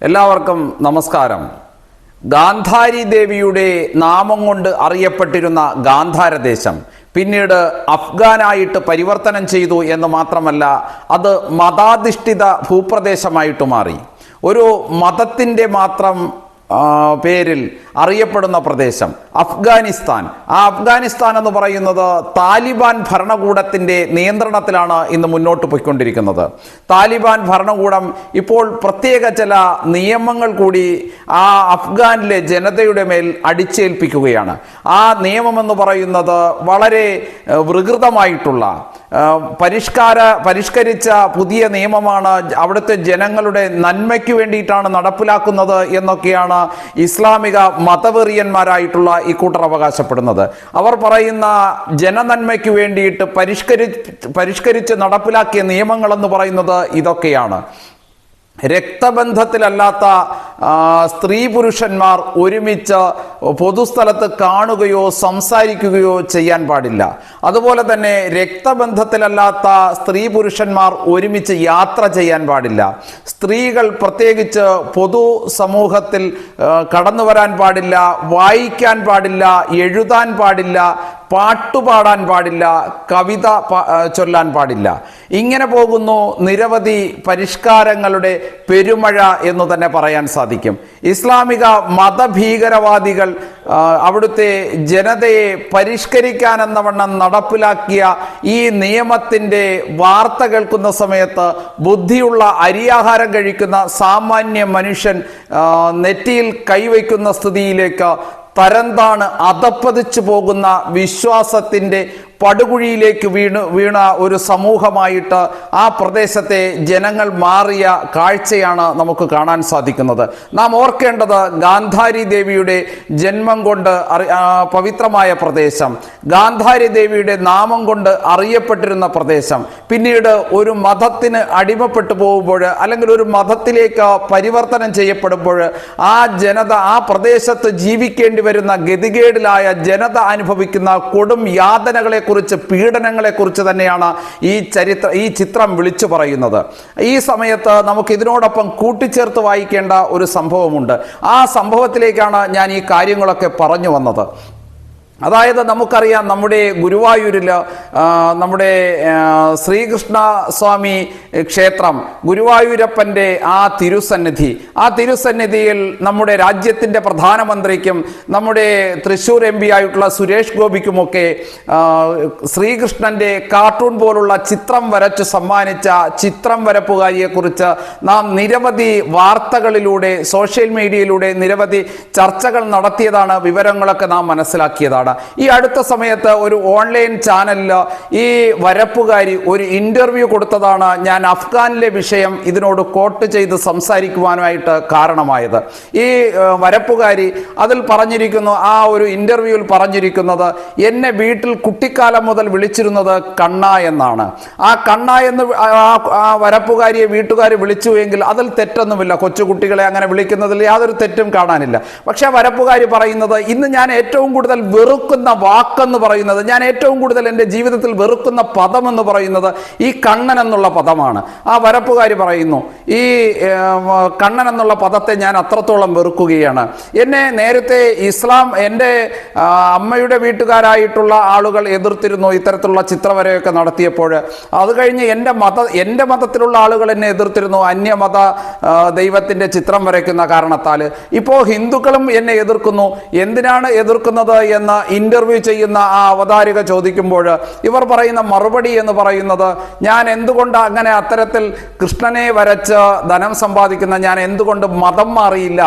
എല്ലാവർക്കും നമസ്കാരം. ഗാന്ധാരി ദേവിയുടെ നാമം കൊണ്ട് അറിയപ്പെട്ടിരുന്ന ഗാന്ധാരദേശം പിന്നീട് അഫ്ഗാനായിട്ട് പരിവർത്തനം ചെയ്തു എന്ന് മാത്രമല്ല, അത് മതാധിഷ്ഠിത ഭൂപ്രദേശമായിട്ട് മാറി. ഒരു മതത്തിൻ്റെ മാത്രം പേരിൽ അറിയപ്പെടുന്ന പ്രദേശം അഫ്ഗാനിസ്ഥാൻ. ആ അഫ്ഗാനിസ്ഥാൻ എന്ന് പറയുന്നത് താലിബാൻ ഭരണകൂടത്തിൻ്റെ നിയന്ത്രണത്തിലാണ് ഇന്ന് മുന്നോട്ട് പോയിക്കൊണ്ടിരിക്കുന്നത്. താലിബാൻ ഭരണകൂടം ഇപ്പോൾ പ്രത്യേക ചില നിയമങ്ങൾ കൂടി ആ അഫ്ഗാനിലെ ജനതയുടെ മേൽ അടിച്ചേൽപ്പിക്കുകയാണ്. ആ നിയമമെന്ന് പറയുന്നത് വളരെ വികൃതമായിട്ടുള്ള പരിഷ്കരിച്ച പുതിയ നിയമമാണ്. അവിടുത്തെ ജനങ്ങളുടെ നന്മയ്ക്ക് വേണ്ടിയിട്ടാണ് നടപ്പിലാക്കുന്നത് എന്നൊക്കെയാണ് ഇസ്ലാമിക മതവെറിയന്മാരായിട്ടുള്ള ഇക്കൂട്ടർ അവകാശപ്പെടുന്നത്. അവർ പറയുന്ന ജനനന്മയ്ക്ക് വേണ്ടിയിട്ട് പരിഷ്കരിച്ച് നടപ്പിലാക്കിയ നിയമങ്ങളെന്ന് പറയുന്നത് ഇതൊക്കെയാണ്. രക്തബന്ധത്തിലല്ലാത്ത സ്ത്രീ പുരുഷന്മാർ ഒരുമിച്ച് പൊതുസ്ഥലത്ത് കാണുകയോ സംസാരിക്കുകയോ ചെയ്യാൻ പാടില്ല. അതുപോലെ തന്നെ രക്തബന്ധത്തിലല്ലാത്ത സ്ത്രീ പുരുഷന്മാർ ഒരുമിച്ച് യാത്ര ചെയ്യാൻ പാടില്ല. സ്ത്രീകൾ പ്രത്യേകിച്ച് പൊതു സമൂഹത്തിൽ കടന്നു വരാൻ പാടില്ല, വായിക്കാൻ പാടില്ല, എഴുതാൻ പാടില്ല, പാട്ടുപാടാൻ പാടില്ല, കവിത ചൊല്ലാൻ പാടില്ല. ഇങ്ങനെ പോകുന്നു നിരവധി പരിഷ്കാരങ്ങളുടെ പെരുമഴ എന്ന് തന്നെ പറയാൻ സാധിക്കും. ഇസ്ലാമിക മതഭീകരവാദികൾ അവിടുത്തെ ജനതയെ പരിഷ്കരിക്കാനെന്നവണ്ണം നടപ്പിലാക്കിയ ഈ നിയമത്തിൻ്റെ വാർത്ത കേൾക്കുന്ന സമയത്ത് ബുദ്ധിയുള്ള അരിയാഹാരം കഴിക്കുന്ന സാമാന്യ മനുഷ്യൻ നെറ്റിയിൽ കൈവയ്ക്കുന്ന സ്ഥിതിയിലേക്ക് തരംതാണ് അധപ്പതിച്ചു പോകുന്ന വിശ്വാസത്തിൻ്റെ പടുകുഴിയിലേക്ക് വീണ ഒരു സമൂഹമായിട്ട് ആ പ്രദേശത്തെ ജനങ്ങൾ മാറിയ കാഴ്ചയാണ് നമുക്ക് കാണാൻ സാധിക്കുന്നത്. നാം ഓർക്കേണ്ടത് ഗാന്ധാരി ദേവിയുടെ ജന്മം കൊണ്ട് പവിത്രമായ പ്രദേശം, ഗാന്ധാരി ദേവിയുടെ നാമം കൊണ്ട് അറിയപ്പെട്ടിരുന്ന പ്രദേശം പിന്നീട് ഒരു മതത്തിന് അടിമപ്പെട്ടു പോകുമ്പോൾ അല്ലെങ്കിൽ ഒരു മതത്തിലേക്ക് പരിവർത്തനം ചെയ്യപ്പെടുമ്പോൾ ആ ജനത ആ പ്രദേശത്ത് ജീവിക്കേണ്ടി വരുന്ന ഗതികേടിലായ ജനത അനുഭവിക്കുന്ന കൊടും യാതനകളെ കുറിച്ച്, പീഡനങ്ങളെ കുറിച്ച് തന്നെയാണ് ഈ ചിത്രം വിളിച്ചു പറയുന്നത്. ഈ സമയത്ത് നമുക്ക് ഇതിനോടൊപ്പം കൂട്ടിച്ചേർത്ത് വായിക്കേണ്ട ഒരു സംഭവമുണ്ട്. ആ സംഭവത്തിലേക്കാണ് ഞാൻ ഈ കാര്യങ്ങളൊക്കെ പറഞ്ഞു വന്നത്. അതായത് നമുക്കറിയാം, നമ്മുടെ ഗുരുവായൂരിൽ നമ്മുടെ ശ്രീകൃഷ്ണ സ്വാമി ക്ഷേത്രം, ഗുരുവായൂരപ്പൻ്റെ ആ തിരുസന്നിധിയിൽ നമ്മുടെ രാജ്യത്തിൻ്റെ പ്രധാനമന്ത്രിക്കും നമ്മുടെ തൃശ്ശൂർ MP ആയിട്ടുള്ള സുരേഷ് ഗോപിക്കുമൊക്കെ ശ്രീകൃഷ്ണൻ്റെ കാർട്ടൂൺ പോലുള്ള ചിത്രം വരച്ചു സമ്മാനിച്ച ചിത്രം വരപ്പുകാരിയെക്കുറിച്ച് നാം നിരവധി വാർത്തകളിലൂടെ സോഷ്യൽ മീഡിയയിലൂടെ നിരവധി ചർച്ചകൾ നടത്തിയതാണ്, വിവരങ്ങളൊക്കെ നാം മനസ്സിലാക്കിയതാണ്. ഈ അടുത്ത സമയത്ത് ഒരു ഓൺലൈൻ ചാനലിൽ ഈ വരപ്പുകാരി ഒരു ഇന്റർവ്യൂ കൊടുത്തതാണ് ഞാൻ അഫ്ഗാനിലെ വിഷയം ഇതിനോട് കോട്ട് ചെയ്ത് സംസാരിക്കുവാനായിട്ട് കാരണമായത്. ഈ വരപ്പുകാരി അതിൽ പറഞ്ഞിരിക്കുന്നു, ആ ഒരു ഇന്റർവ്യൂവിൽ പറഞ്ഞിരിക്കുന്നത്, എന്നെ വീട്ടിൽ കുട്ടിക്കാലം മുതൽ വിളിച്ചിരുന്നത് കണ്ണ എന്നാണ്. ആ കണ്ണ എന്ന് ആ വരപ്പുകാരിയെ വീട്ടുകാർ വിളിച്ചു എങ്കിൽ അതിൽ തെറ്റൊന്നുമില്ല. കൊച്ചുകുട്ടികളെ അങ്ങനെ വിളിക്കുന്നതിൽ യാതൊരു തെറ്റും കാണാനില്ല. പക്ഷെ വരപ്പുകാരി പറയുന്നത്, ഇന്ന് ഞാൻ ഏറ്റവും കൂടുതൽ വെറുക്കുന്ന വാക്കെന്ന് പറയുന്നത്, ഞാൻ ഏറ്റവും കൂടുതൽ എൻ്റെ ജീവിതത്തിൽ വെറുക്കുന്ന പദം എന്ന് പറയുന്നത് ഈ കണ്ണൻ എന്നുള്ള പദമാണ്. ആ വരപ്പുകാരി പറയുന്നു, ഈ കണ്ണൻ എന്നുള്ള പദത്തെ ഞാൻ അത്രത്തോളം വെറുക്കുകയാണ്. എന്നെ നേരത്തെ എൻ്റെ അമ്മയുടെ വീട്ടുകാരായിട്ടുള്ള ആളുകൾ എതിർത്തിരുന്നു ഇത്തരത്തിലുള്ള ചിത്രവരയൊക്കെ നടത്തിയപ്പോൾ. അത് കഴിഞ്ഞ് എൻ്റെ മതത്തിലുള്ള ആളുകൾ എന്നെ എതിർത്തിരുന്നു അന്യമത ദൈവത്തിൻ്റെ ചിത്രം വരയ്ക്കുന്ന കാരണത്താൽ. ഇപ്പോൾ ഹിന്ദുക്കളും എന്നെ എതിർക്കുന്നു. എന്തിനാണ് എതിർക്കുന്നത് എന്ന് ഇന്റർവ്യൂ ചെയ്യുന്ന ആ അവതാരിക ചോദിക്കുമ്പോൾ ഇവർ പറയുന്ന മറുപടി എന്ന് പറയുന്നത്, ഞാൻ എന്തുകൊണ്ട് അങ്ങനെ അത്തരത്തിൽ കൃഷ്ണനെ വരച്ച് ധനം സമ്പാദിക്കുന്ന ഞാൻ എന്തുകൊണ്ട് മതം മാറിയില്ല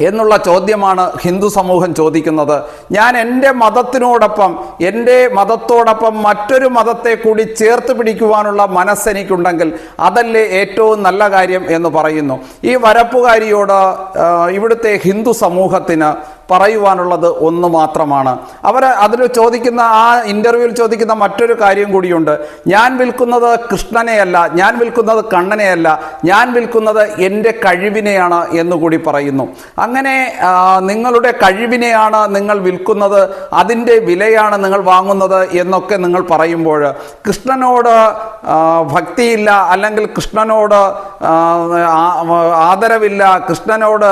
എന്നുള്ള ചോദ്യമാണ് ഹിന്ദു സമൂഹം ചോദിക്കുന്നത്. ഞാൻ എൻ്റെ മതത്തോടൊപ്പം മറ്റൊരു മതത്തെ കൂടി ചേർത്ത് പിടിക്കുവാനുള്ള മനസ്സെനിക്കുണ്ടെങ്കിൽ അതല്ലേ ഏറ്റവും നല്ല കാര്യം എന്ന് പറയുന്നു. ഈ വരപ്പുകാരിയോട് ഇവിടുത്തെ ഹിന്ദു സമൂഹത്തിന് പറയുവാനുള്ളത് ഒന്ന് മാത്രമാണ്. അവർ അതിൽ ചോദിക്കുന്ന ആ ഇന്റർവ്യൂവിൽ ചോദിക്കുന്ന മറ്റൊരു കാര്യം കൂടിയുണ്ട്. ഞാൻ വിൽക്കുന്നത് കൃഷ്ണനെയല്ല, ഞാൻ വിൽക്കുന്നത് കണ്ണനെയല്ല, ഞാൻ വിൽക്കുന്നത് എൻ്റെ കഴിവിനെയാണ് എന്നുകൂടി പറയുന്നു. അങ്ങനെ നിങ്ങളുടെ കഴിവിനെയാണ് നിങ്ങൾ വിൽക്കുന്നത്, അതിൻ്റെ വിലയാണ് നിങ്ങൾ വാങ്ങുന്നത് എന്നൊക്കെ നിങ്ങൾ പറയുമ്പോൾ കൃഷ്ണനോട് ഭക്തിയില്ല, അല്ലെങ്കിൽ കൃഷ്ണനോട് ആദരവില്ല, കൃഷ്ണനോട്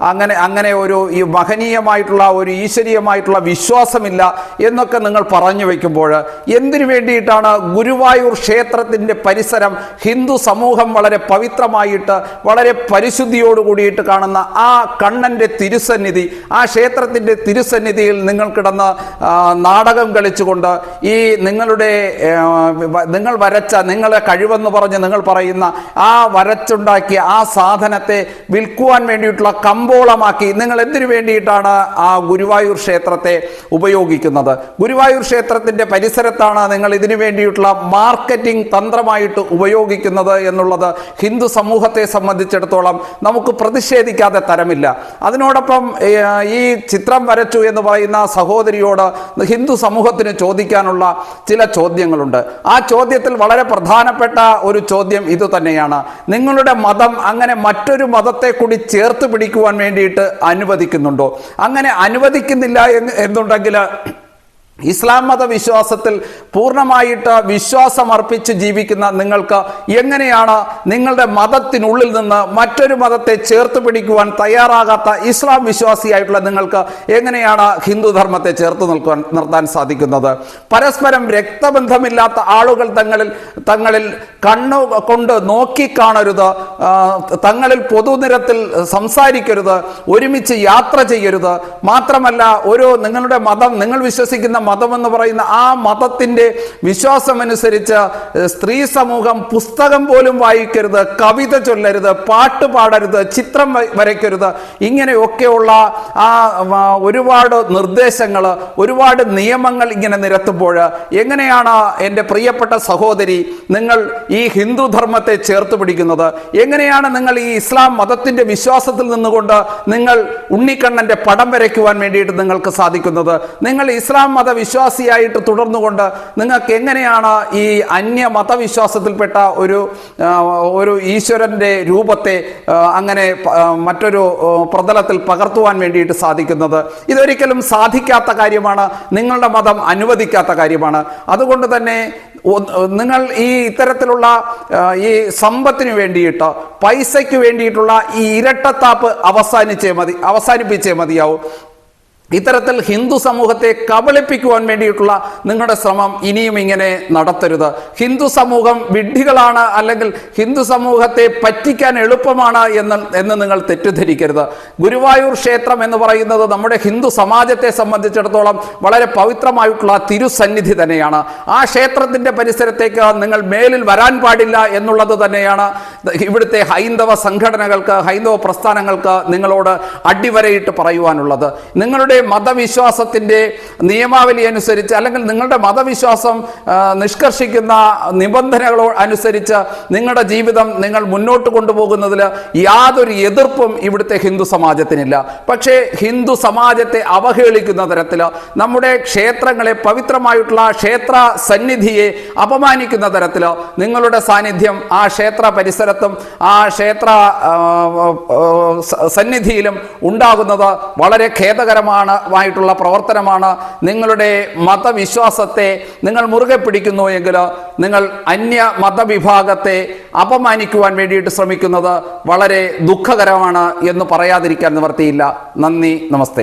അങ്ങനെ ഒരു ഈ മഹനീയമായിട്ടുള്ള ഒരു ഈശ്വരീയമായിട്ടുള്ള വിശ്വാസമില്ല എന്നൊക്കെ നിങ്ങൾ പറഞ്ഞു വയ്ക്കുമ്പോൾ എന്തിനു വേണ്ടിയിട്ടാണ് ഗുരുവായൂർ ക്ഷേത്രത്തിൻ്റെ പരിസരം ഹിന്ദു സമൂഹം വളരെ പവിത്രമായിട്ട് വളരെ പരിശുദ്ധിയോടുകൂടിയിട്ട് കാണുന്ന ആ കണ്ണൻ്റെ തിരുസന്നിധി, ആ ക്ഷേത്രത്തിൻ്റെ തിരുസന്നിധിയിൽ നിങ്ങൾ കിടന്ന് നാടകം കളിച്ചുകൊണ്ട് ഈ നിങ്ങൾ വരച്ച, നിങ്ങളെ കഴിവെന്ന് പറഞ്ഞ് നിങ്ങൾ പറയുന്ന ആ വരച്ചുണ്ടാക്കിയ ആ സാധനത്തെ വിൽക്കുവാൻ വേണ്ടിയിട്ടുള്ള കമ്പോളമാക്കി നിങ്ങൾ എന്തിനു വേണ്ടിയിട്ടാണ് ആ ഗുരുവായൂർ ക്ഷേത്രത്തെ ഉപയോഗിക്കുന്നത്? ഗുരുവായൂർ ക്ഷേത്രത്തിൻ്റെ പരിസരത്താണ് നിങ്ങൾ ഇതിനു വേണ്ടിയിട്ടുള്ള മാർക്കറ്റിംഗ് തന്ത്രമായിട്ട് ഉപയോഗിക്കുന്നത് എന്നുള്ളത് ഹിന്ദു സമൂഹത്തെ സംബന്ധിച്ചിടത്തോളം നമുക്ക് പ്രതിഷേധിക്കാതെ തരമില്ല. അതിനോടൊപ്പം ഈ ചിത്രം വരച്ചു എന്ന് പറയുന്ന സഹോദരിയോട് ഹിന്ദു സമൂഹത്തിന് ചോദിക്കാനുള്ള ചില ചോദ്യങ്ങളുണ്ട്. ആ ചോദ്യത്തിൽ വളരെ പ്രധാനപ്പെട്ട ഒരു ചോദ്യം ഇത് തന്നെയാണ്. നിങ്ങളുടെ മതം അങ്ങനെ മറ്റൊരു മതത്തെ കൂടി ചേർത്ത് പിടിക്കുവാൻ വേണ്ടിയിട്ട് അനുവദിക്കുന്നുണ്ടോ? അങ്ങനെ അനുവദിക്കുന്നില്ല എന്നുണ്ടെങ്കിൽ ഇസ്ലാം മത വിശ്വാസത്തിൽ പൂർണ്ണമായിട്ട് വിശ്വാസമർപ്പിച്ച് ജീവിക്കുന്ന നിങ്ങൾക്ക് എങ്ങനെയാണ് നിങ്ങളുടെ മതത്തിനുള്ളിൽ നിന്ന് മറ്റൊരു മതത്തെ ചേർത്ത് പിടിക്കുവാൻ തയ്യാറാകാത്ത ഇസ്ലാം വിശ്വാസിയായിട്ടുള്ള നിങ്ങൾക്ക് എങ്ങനെയാണ് ഹിന്ദു ധർമ്മത്തെ ചേർത്ത് നിർത്താൻ സാധിക്കുന്നത്? പരസ്പരം രക്തബന്ധമില്ലാത്ത ആളുകൾ തങ്ങളിൽ കണ്ണു കൊണ്ട് നോക്കിക്കാണരുത്, തങ്ങളിൽ പൊതുനിരത്തിൽ സംസാരിക്കരുത്, ഒരുമിച്ച് യാത്ര ചെയ്യരുത്. മാത്രമല്ല നിങ്ങളുടെ മതം, നിങ്ങൾ വിശ്വസിക്കുന്ന മതമെന്ന് പറയുന്ന ആ മതത്തിൻ്റെ വിശ്വാസമനുസരിച്ച് സ്ത്രീ സമൂഹം പുസ്തകം പോലും വായിക്കരുത്, കവിത ചൊല്ലരുത്, പാട്ട് പാടരുത്, ചിത്രം വരയ്ക്കരുത്. ഇങ്ങനെയൊക്കെയുള്ള ആ ഒരുപാട് നിർദ്ദേശങ്ങൾ, ഒരുപാട് നിയമങ്ങൾ ഇങ്ങനെ നിരത്തുമ്പോൾ എങ്ങനെയാണ് എൻ്റെ പ്രിയപ്പെട്ട സഹോദരി നിങ്ങൾ ഈ ഹിന്ദു ധർമ്മത്തെ ചേർത്ത് പിടിക്കുന്നത്? എങ്ങനെയാണ് നിങ്ങൾ ഈ ഇസ്ലാം മതത്തിൻ്റെ വിശ്വാസത്തിൽ നിന്നുകൊണ്ട് നിങ്ങൾ ഉണ്ണിക്കണ്ണൻ്റെ പടം വരയ്ക്കുവാൻ വേണ്ടിയിട്ട് നിങ്ങൾക്ക് സാധിക്കുന്നത്? നിങ്ങൾ ഇസ്ലാം വിശ്വാസിയായിട്ട് തുടർന്നുകൊണ്ട് നിങ്ങൾക്ക് എങ്ങനെയാണ് ഈ അന്യ മതവിശ്വാസത്തിൽപ്പെട്ട ഒരു ഈശ്വരന്റെ രൂപത്തെ അങ്ങനെ മറ്റൊരു പ്രതലത്തിൽ പകർത്തുവാൻ വേണ്ടിയിട്ട് സാധിക്കുന്നത്? ഇതൊരിക്കലും സാധിക്കാത്ത കാര്യമാണ്, നിങ്ങളുടെ മതം അനുവദിക്കാത്ത കാര്യമാണ്. അതുകൊണ്ട് തന്നെ നിങ്ങൾ ഈ ഇത്തരത്തിലുള്ള ഈ സമ്പത്തിന് വേണ്ടിയിട്ട്, പൈസയ്ക്ക് വേണ്ടിയിട്ടുള്ള ഈ ഇരട്ടത്താപ്പ് അവസാനിപ്പിച്ചേ മതിയാവും. ഇത്തരത്തിൽ ഹിന്ദു സമൂഹത്തെ കബളിപ്പിക്കുവാൻ വേണ്ടിയിട്ടുള്ള നിങ്ങളുടെ ശ്രമം ഇനിയും ഇങ്ങനെ നടത്തരുത്. ഹിന്ദു സമൂഹം വിഡ്ഢികളാണ്, അല്ലെങ്കിൽ ഹിന്ദു സമൂഹത്തെ പറ്റിക്കാൻ എളുപ്പമാണ് എന്ന് നിങ്ങൾ തെറ്റിദ്ധരിക്കരുത്. ഗുരുവായൂർ ക്ഷേത്രം എന്ന് പറയുന്നത് നമ്മുടെ ഹിന്ദു സമാജത്തെ സംബന്ധിച്ചിടത്തോളം വളരെ പവിത്രമായിട്ടുള്ള തിരുസന്നിധി തന്നെയാണ്. ആ ക്ഷേത്രത്തിൻ്റെ പരിസരത്തേക്ക് നിങ്ങൾ മേലിൽ വരാൻ പാടില്ല എന്നുള്ളത് തന്നെയാണ് ഇവിടുത്തെ ഹൈന്ദവ സംഘടനകൾക്ക്, ഹൈന്ദവ പ്രസ്ഥാനങ്ങൾക്ക് നിങ്ങളോട് അടിവരയിട്ട് പറയുവാനുള്ളത്. നിങ്ങളുടെ മതവിശ്വാസത്തിന്റെ നിയമാവലി അനുസരിച്ച്, അല്ലെങ്കിൽ നിങ്ങളുടെ മതവിശ്വാസം നിഷ്കർഷിക്കുന്ന നിബന്ധനകളോ അനുസരിച്ച് നിങ്ങളുടെ ജീവിതം നിങ്ങൾ മുന്നോട്ട് കൊണ്ടുപോകുന്നതിൽ യാതൊരു എതിർപ്പും ഇവിടുത്തെ ഹിന്ദു സമാജത്തിനില്ല. പക്ഷേ ഹിന്ദു സമാജത്തെ അവഹേളിക്കുന്ന തരത്തിൽ, നമ്മുടെ ക്ഷേത്രങ്ങളെ, പവിത്രമായിട്ടുള്ള ക്ഷേത്ര സന്നിധിയെ അപമാനിക്കുന്ന തരത്തിൽ നിങ്ങളുടെ സാന്നിധ്യം ആ ക്ഷേത്ര പരിസരത്തും ആ ക്ഷേത്ര സന്നിധിയിലും ഉണ്ടാകുന്നത് വളരെ ഖേദകരമാണ് ായിട്ടുള്ള പ്രവർത്തനമാണ്. നിങ്ങളുടെ മതവിശ്വാസത്തെ നിങ്ങൾ മുറുകെ പിടിക്കുന്നു എങ്കിൽ നിങ്ങൾ അന്യ മതവിഭാഗത്തെ അപമാനിക്കുവാൻ വേണ്ടിയിട്ട് ശ്രമിക്കുന്നത് വളരെ ദുഃഖകരമാണ് എന്ന് പറയാതിരിക്കാൻ നിവർത്തിയില്ല. നന്ദി, നമസ്തേ.